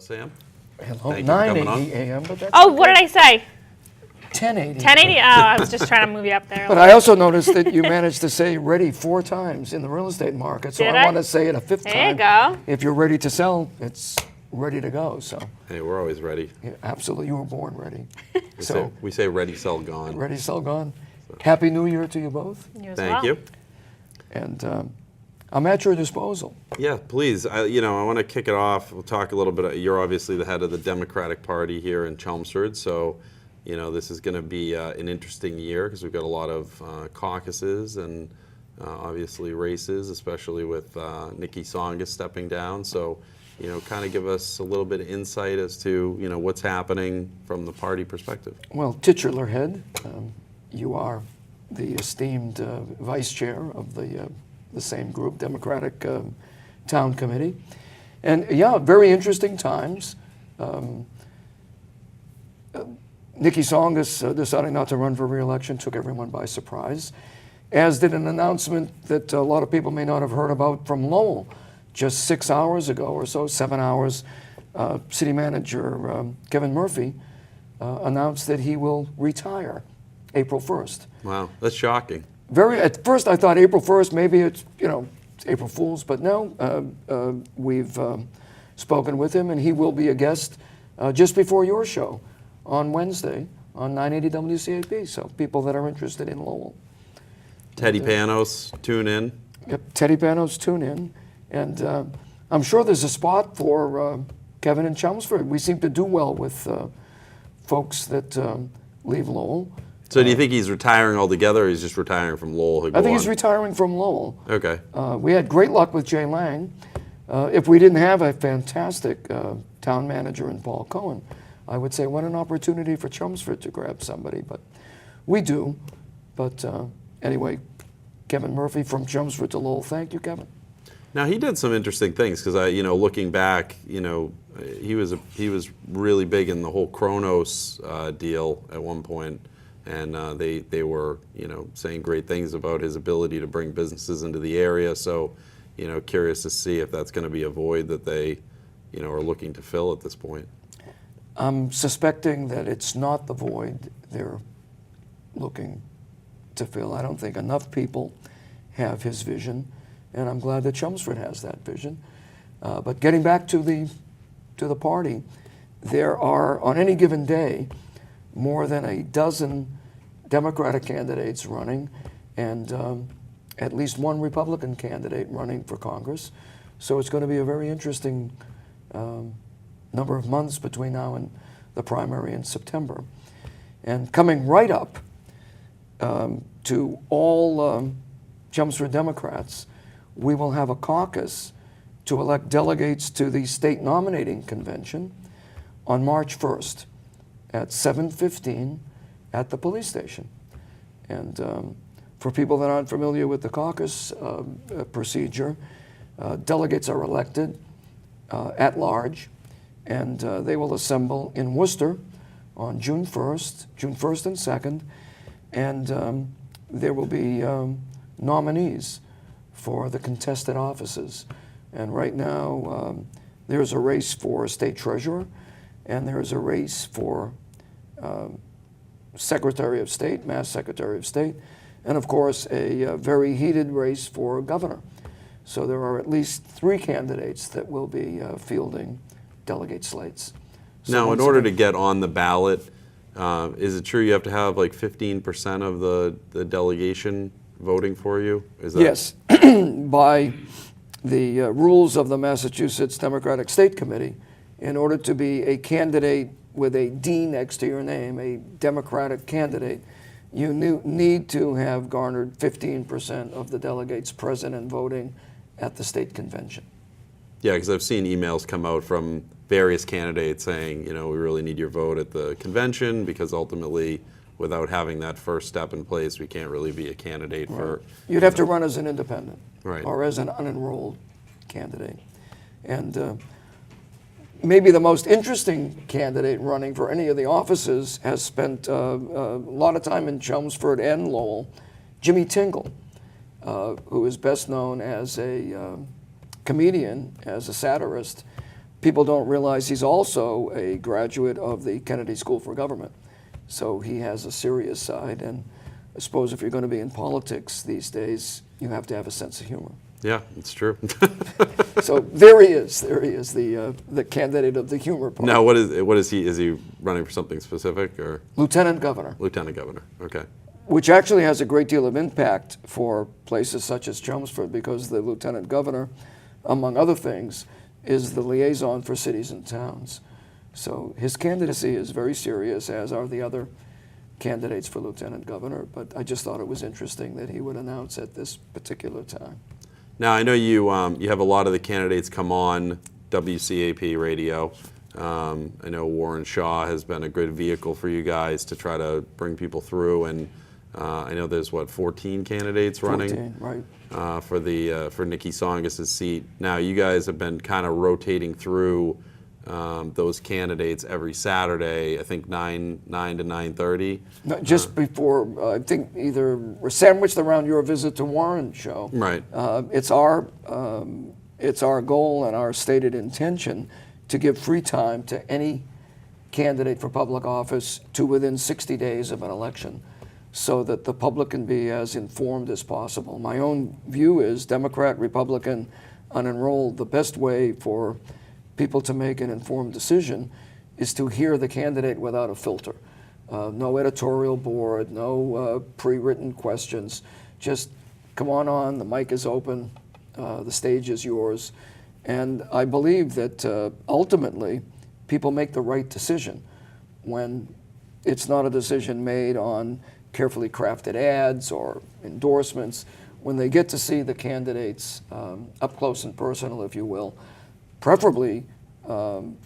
Sam. Hello, Thank you for coming 9:80 on. a.m., but that's Oh, what did I say? 10:80. 1080? Oh, I was just trying to move you up there. But I also noticed that you managed to say ready 4 times in the real estate market, so Did I I? want to say it a 5th There time. you go. If you're ready to sell, it's ready to go. So, Hey, we're always ready. yeah, absolutely, you were born ready. We say ready, sell, gone. Ready, sell, gone. Happy New Year to you both, You as Thank well. you. and I'm at your disposal. Yeah, please. I want to kick it off. We'll talk a little bit. You're obviously the head of the Democratic Party here in Chelmsford, so this is going to be an interesting year because we've got a lot of caucuses and obviously races, especially with Nikki Tsongas stepping down. So, kind of give us a little bit of insight as to what's happening from the party perspective. Well, titular head, you are the esteemed vice chair of the same group, Democratic Town Committee. And yeah, very interesting times. Nikki Tsongas deciding not to run for re-election took everyone by surprise, as did an announcement that a lot of people may not have heard about from Lowell. Just 6 hours ago or so, 7 hours, City Manager Kevin Murphy announced that he will retire April 1st. Wow, that's shocking. At first I thought April 1st, maybe it's April Fool's, but no, we've spoken with him, and he will be a guest just before your show on Wednesday on 980 WCAP, so people that are interested in Lowell. Teddy Panos, tune in. Yep, Teddy Panos, tune in, and I'm sure there's a spot for Kevin in Chelmsford. We seem to do well with folks that leave Lowell. So do you think he's retiring altogether, or he's just retiring from Lowell? I think he's retiring from Lowell. Okay. We had great luck with Jay Lang. If we didn't have a fantastic town manager in Paul Cohen, I would say what an opportunity for Chelmsford to grab somebody, but we do. But anyway, Kevin Murphy from Chelmsford to Lowell. Thank you, Kevin. Now he did some interesting things because looking back, he was really big in the whole Kronos deal at one point. And they were, saying great things about his ability to bring businesses into the area. So, curious to see if that's going to be a void that they, are looking to fill at this point. I'm suspecting that it's not the void they're looking to fill. I don't think enough people have his vision, and I'm glad that Chelmsford has that vision. But getting back to the party, there are, on any given day, more than a dozen Democratic candidates running, and at least one Republican candidate running for Congress. So it's going to be a very interesting number of months between now and the primary in September. And coming right up to all Chelmsford Democrats, we will have a caucus to elect delegates to the state nominating convention on March 1st. At 7:15 at the police station. And for people that aren't familiar with the caucus procedure, delegates are elected at large, and they will assemble in Worcester on June 1st and 2nd, and there will be nominees for the contested offices. And right now, there's a race for state treasurer, and there's a race for Secretary of State, Mass Secretary of State, and of course a very heated race for governor. So there are at least 3 candidates that will be fielding delegate slates. So now, in order to get on the ballot, is it true you have to have like 15% of the delegation voting for you? Is that Yes, by the rules of the Massachusetts Democratic State Committee, in order to be a candidate with a D next to your name, a Democratic candidate, you need to have garnered 15% of the delegates present and voting at the state convention. Yeah, because I've seen emails come out from various candidates saying, we really need your vote at the convention because ultimately, without having that first step in place, we can't really be a candidate for... You'd have to run as an independent, right, or as an unenrolled candidate. And maybe the most interesting candidate running for any of the offices has spent a lot of time in Chelmsford and Lowell, Jimmy Tingle, who is best known as a comedian, as a satirist, people don't realize he's also a graduate of the Kennedy School for Government. So he has a serious side, and I suppose if you're going to be in politics these days, you have to have a sense of humor. Yeah, it's true. So there he is, the candidate of the humor part. Now, what is he? Is he running for something specific or Lieutenant governor, lieutenant governor? Okay. which actually has a great deal of impact for places such as Chelmsford, because the lieutenant governor, among other things, is the liaison for cities and towns. So his candidacy is very serious, as are the other candidates for lieutenant governor, but I just thought it was interesting that he would announce at this particular time. Now, I know you have a lot of the candidates come on WCAP radio. I know Warren Shaw has been a good vehicle for you guys to try to bring people through, and I know there's 14 candidates running 14, right. for Nikki Songus' seat. Now, you guys have been kind of rotating through those candidates every Saturday. I think 9 to 9:30. No, just before, I think either we're sandwiched around your visit to Warren show. Right. It's our goal and our stated intention to give free time to any candidate for public office to within 60 days of an election, so that the public can be as informed as possible. My own view is Democrat, Republican, unenrolled, the best way for people to make an informed decision is to hear the candidate without a filter. No editorial board, no pre-written questions. Just come on, the mic is open, the stage is yours. And I believe that ultimately people make the right decision when it's not a decision made on carefully crafted ads or endorsements, when they get to see the candidates up close and personal, if you will, preferably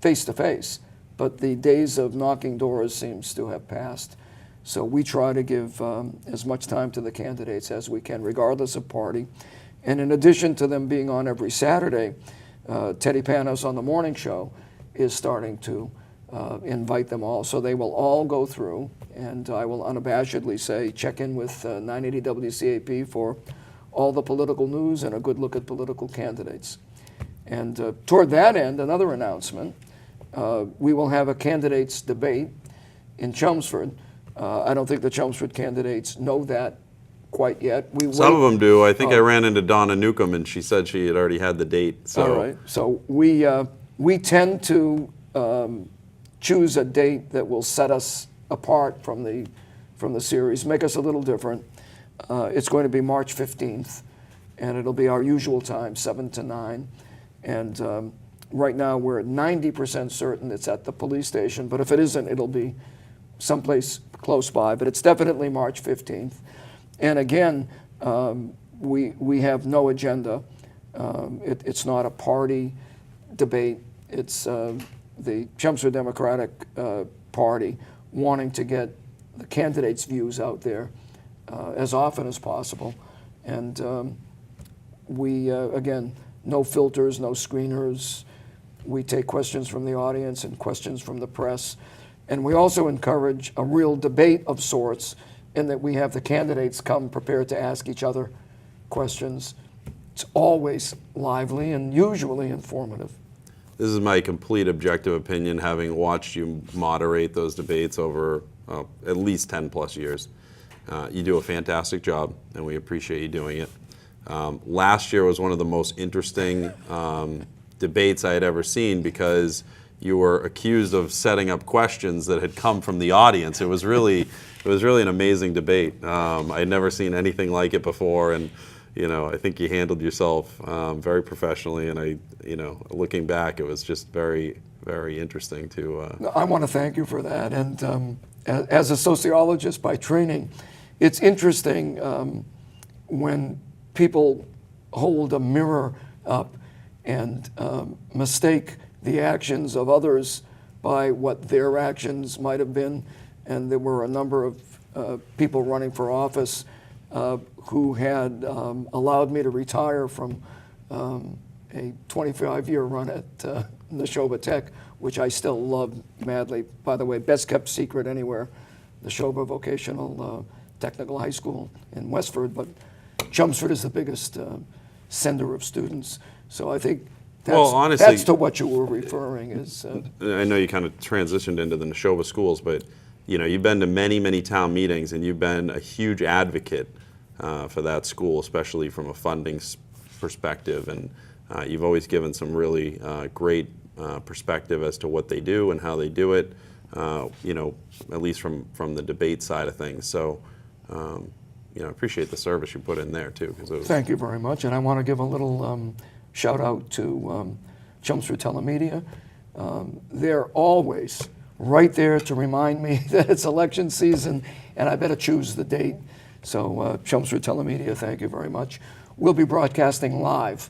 face to face. But the days of knocking doors seems to have passed. So we try to give as much time to the candidates as we can, regardless of party. And in addition to them being on every Saturday, Teddy Panos on the morning show is starting to invite them all. So they will all go through, and I will unabashedly say, check in with 980 WCAP for all the political news and a good look at political candidates. And toward that end, another announcement, we will have a candidates debate in Chelmsford. I don't think the Chelmsford candidates know that quite yet. Some of them do. I think I ran into Donna Newcomb, and she said she had already had the date. So. All right. So we tend to choose a date that will set us apart from the series, make us a little different. It's going to be March 15th, and it'll be our usual time, 7 to 9. And right now we're at 90% certain it's at the police station, but if it isn't, it'll be someplace close by. But it's definitely March 15th. And again, we have no agenda. It's not a party debate. It's the Chelmsford Democratic Party wanting to get the candidates' views out there as often as possible. And we, again, no filters, no screeners. We take questions from the audience and questions from the press. And we also encourage a real debate of sorts, in that we have the candidates come prepared to ask each other questions. It's always lively and usually informative. This is my complete objective opinion, having watched you moderate those debates over at least 10 plus years. You do a fantastic job, and we appreciate you doing it. Last year was one of the most interesting debates I had ever seen, because you were accused of setting up questions that had come from the audience. It was really an amazing debate. I had never seen anything like it before, and I think you handled yourself very professionally. And looking back, it was just very, very interesting to. I want to thank you for that. And as a sociologist by training, it's interesting when people hold a mirror up and mistake the actions of others by what their actions might have been. And there were a number of people running for office who had allowed me to retire from a 25-year run at Neshoba Tech, which I still love madly. By the way, best kept secret anywhere, Neshoba Vocational Technical High School in Westford, but Chelmsford is the biggest sender of students. So I think Well, honestly, that's to what you were referring is. I know you kind of transitioned into the Neshoba schools, but you've been to many, many town meetings, and you've been a huge advocate for that school, especially from a funding perspective. And you've always given some really great perspective as to what they do and how they do it. At least from the debate side of things. So, I appreciate the service you put in there too. Thank you very much, and I want to give a little shout out to Chelmsford TeleMedia. They're always right there to remind me that it's election season and I better choose the date. So Chelmsford TeleMedia, thank you very much. We'll be broadcasting live,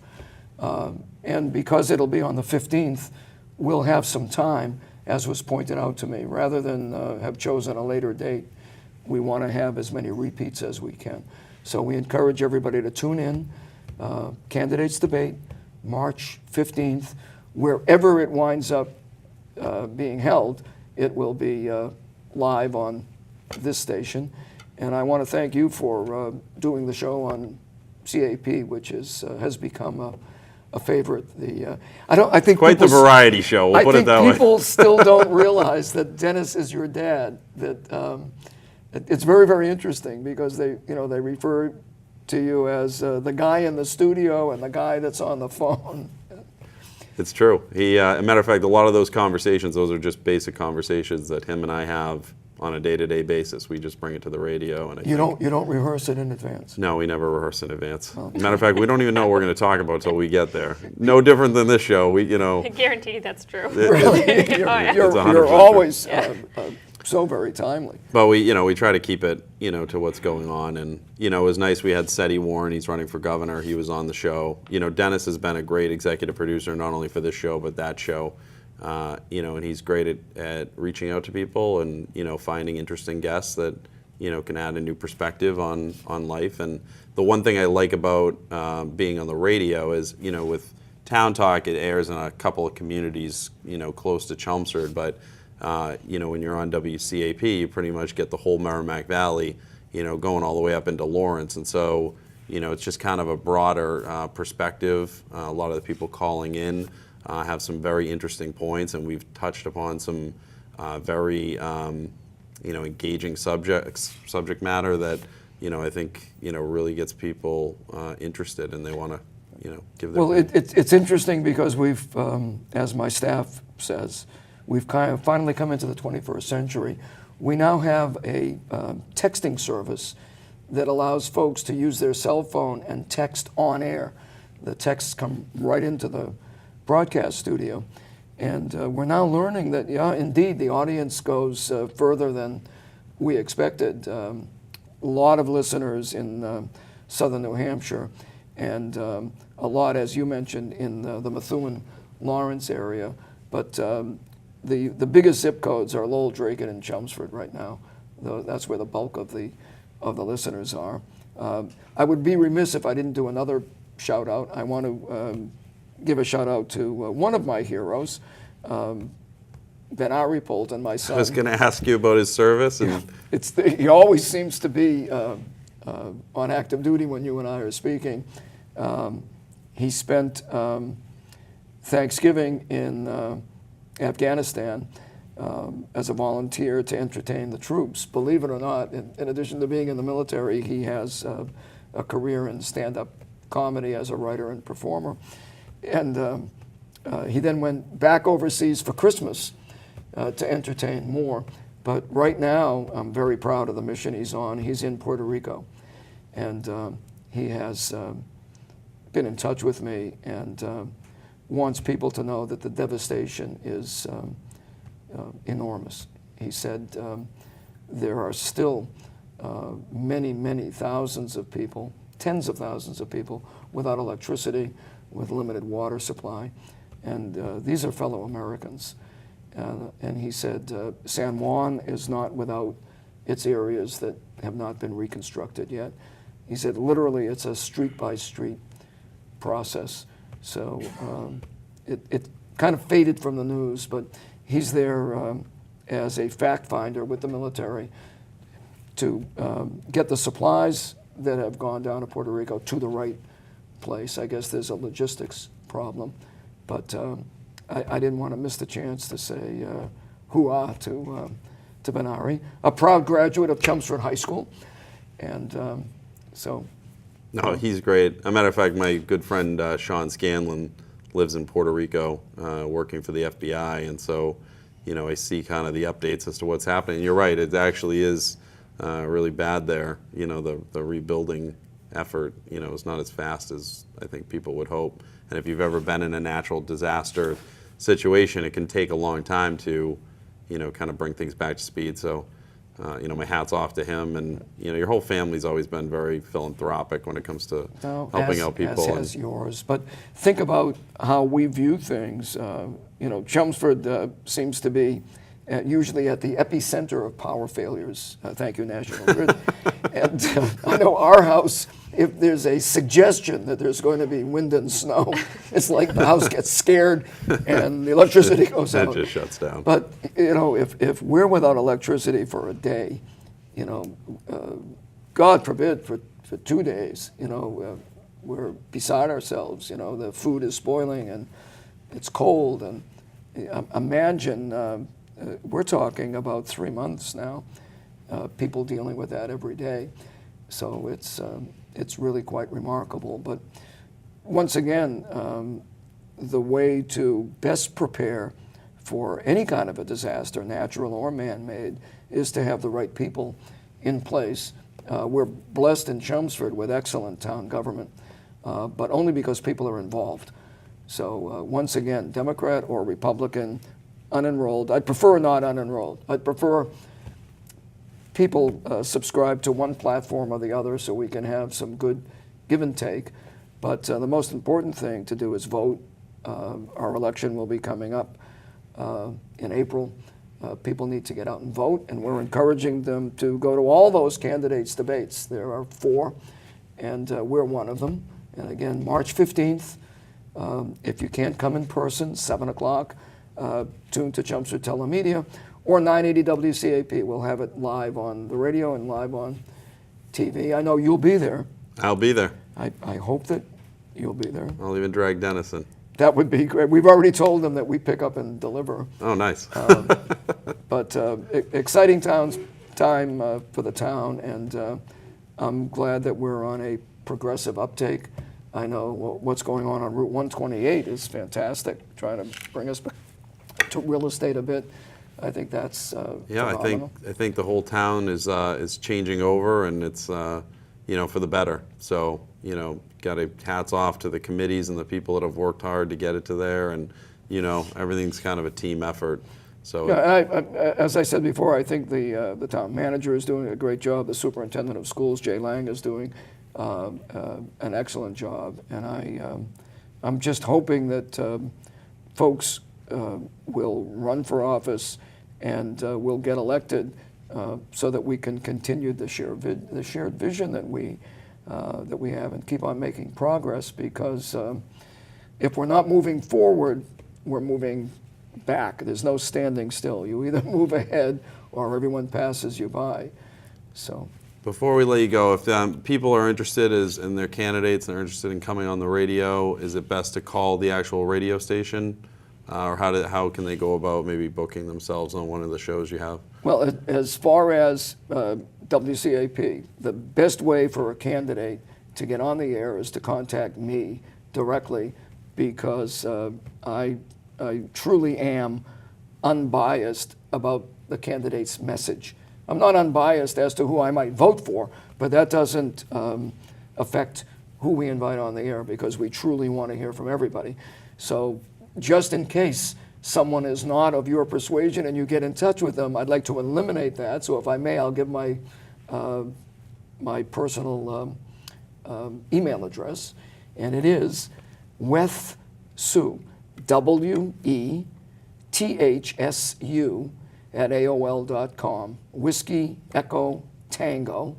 and because it'll be on the 15th, we'll have some time, as was pointed out to me. Rather than have chosen a later date, we want to have as many repeats as we can. So we encourage everybody to tune in. Candidates debate, March 15th. Wherever it winds up being held, it will be live on this station. And I want to thank you for doing the show on CAP, which has become a favorite. I think quite the variety show. We'll put it that way. I think people still don't realize that Dennis is your dad. That it's very, very interesting because they refer to you as the guy in the studio and the guy that's on the phone. It's true. As a matter of fact, a lot of those conversations, those are just basic conversations that him and I have on a day-to-day basis. We just bring it to the radio, and you don't rehearse it in advance. No, we never rehearse in advance. Matter of fact, we don't even know what we're going to talk about until we get there. No different than this show. I guarantee you that's true. Really, you're 100% always so very timely. But we try to keep it to what's going on, and it was nice. We had Seti Warren. He's running for governor. He was on the show. Dennis has been a great executive producer, not only for this show but that show. And he's great at reaching out to people and finding interesting guests that can add a new perspective on life. And the one thing I like about being on the radio is with Town Talk, it airs in a couple of communities close to Chelmsford, but when you're on WCAP, you pretty much get the whole Merrimack Valley going all the way up into Lawrence. And so it's just kind of a broader perspective. A lot of the people calling in have some very interesting points, and we've touched upon some very engaging subject matter that I think really gets people interested, and they want to give their opinion. It's interesting because we've, as my staff says, we've kind of finally come into the 21st century. We now have a texting service that allows folks to use their cell phone and text on air. The texts come right into the broadcast studio, and we're now learning that indeed the audience goes further than we expected. A lot of listeners in southern New Hampshire, and a lot, as you mentioned, in the Methuen-Lawrence area. But the biggest zip codes are Lowell, Drake, and Chelmsford right now. That's where the bulk of the listeners are. I would be remiss if I didn't do another shout out. I want to give a shout out to one of my heroes, Ben-Ari Poulten, my son. I was going to ask you about his service. And he always seems to be on active duty when you and I are speaking. He spent Thanksgiving in Afghanistan as a volunteer to entertain the troops. Believe it or not, in addition to being in the military, he has a career in stand-up comedy as a writer and performer. And he then went back overseas for Christmas to entertain more. But right now, I'm very proud of the mission he's on. He's in Puerto Rico. And he has been in touch with me and wants people to know that the devastation is enormous. He said there are still many, many thousands of people, tens of thousands of people without electricity, with limited water supply, and these are fellow Americans. And he said San Juan is not without its areas that have not been reconstructed yet. He said literally it's a street-by-street process. So it kind of faded from the news, but he's there as a fact finder with the military to get the supplies that have gone down to Puerto Rico to the right place. I guess there's a logistics problem. But I didn't want to miss the chance to say hoo-ah to Benari, a proud graduate of Chelmsford High School. And so... No, he's great. As a matter of fact, my good friend Sean Scanlon lives in Puerto Rico, working for the FBI, and so, you know, I see kind of the updates as to what's happening. You're right; it actually is really bad there. You know, the rebuilding effort, you know, is not as fast as I think people would hope. And if you've ever been in a natural disaster situation, it can take a long time to, you know, kind of bring things back to speed. So. You know, my hat's off to him, and you know, your whole family's always been very philanthropic when it comes to helping out people. As has yours. But think about how we view things. You know, Chelmsford seems to be usually at the epicenter of power failures. Thank you, National Grid. And I know our house, if there's a suggestion that there's going to be wind and snow, it's like the house gets scared and the electricity goes out. It just shuts down. But, you know, if we're without electricity for a day, you know, God forbid for 2 days, you know, we're beside ourselves. You know, the food is spoiling and it's cold. And imagine, we're talking about 3 months now, people dealing with that every day. So it's really quite remarkable. But once again, the way to best prepare for any kind of a disaster, natural or man-made, is to have the right people in place. We're blessed in Chelmsford with excellent town government, but only because people are involved. So once again, Democrat or Republican, unenrolled. I'd prefer not unenrolled. I'd prefer people subscribe to one platform or the other so we can have some good give and take. But the most important thing to do is vote. Our election will be coming up in April. People need to get out and vote, and we're encouraging them to go to all those candidates' debates. There are 4, and we're one of them. And again, March 15th, if you can't come in person, 7 o'clock, tune to Chelmsford TeleMedia, or 980 WCAP. We'll have it live on the radio and live on TV. I know you'll be there. I'll be there. I hope that you'll be there. I'll even drag Dennison. That would be great. We've already told them that we pick up and deliver. Oh, nice. But exciting time for the town, and I'm glad that we're on a progressive uptake. I know what's going on Route 128 is fantastic, trying to bring us back to real estate a bit. I think that's yeah. phenomenal. I think the whole town is changing over, and it's you know, for the better. So you know, got to hats off to the committees and the people that have worked hard to get it to there, and you know, everything's kind of a team effort. So yeah, as I said before, I think the town manager is doing a great job. The superintendent of schools, Jay Lang, is doing an excellent job, and I'm just hoping that folks will run for office and will get elected so that we can continue the shared vision that we have and keep on making progress. Because if we're not moving forward, we're moving back. There's no standing still. You either move ahead or everyone passes you by. So. Before we let you go, if people are interested in their candidates and are interested in coming on the radio, is it best to call the actual radio station? Or how can they go about maybe booking themselves on one of the shows you have? Well, as far as WCAP, the best way for a candidate to get on the air is to contact me directly, because I truly am unbiased about the candidate's message. I'm not unbiased as to who I might vote for, but that doesn't affect who we invite on the air, because we truly want to hear from everybody. So just in case someone is not of your persuasion and you get in touch with them, I'd like to eliminate that. So if I may, I'll give my my personal email address, and it is wethsu, WETHSU, at AOL.com. Whiskey Echo Tango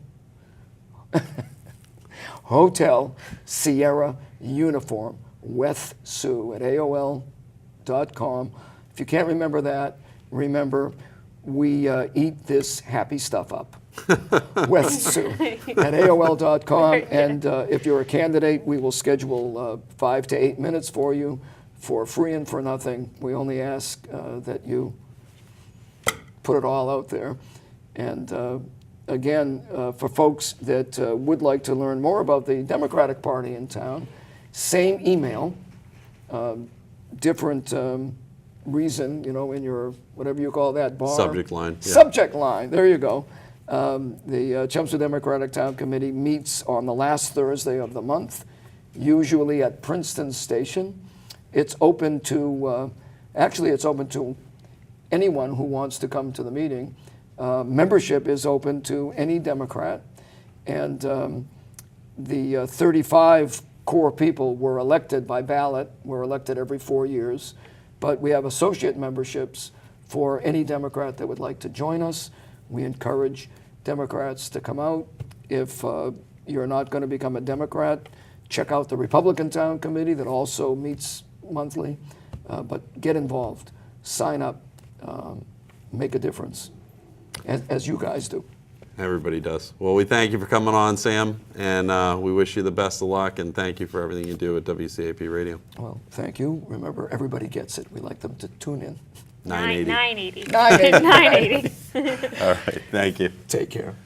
Hotel Sierra Uniform, wethsu at AOL.com. If you can't remember that, remember we eat this happy stuff up. wethsu at AOL.com. And if you're a candidate, we will schedule 5 to 8 minutes for you for free and for nothing. We only ask that you put it all out there. And again, for folks that would like to learn more about the Democratic Party in town, same email, different reason, you know, in your, whatever you call that, bar. Subject line. Yeah. Subject line, there you go. The Chelmsford Democratic Town Committee meets on the last Thursday of the month, usually at Princeton Station. It's open to, actually it's open to anyone who wants to come to the meeting. Membership is open to any Democrat, and the 35 core people were elected by ballot. We're elected every 4 years, but we have associate memberships for any Democrat that would like to join us. We encourage Democrats to come out. If you're not going to become a Democrat, check out the Republican Town Committee that also meets monthly, but get involved, sign up, make a difference, as you guys do. Everybody does. Well, we thank you for coming on, Sam, and we wish you the best of luck, and thank you for everything you do at WCAP Radio. Well, thank you. Remember, everybody gets it. We like them to tune in. 980. 980. 980. 980. All right. Thank you. Take care.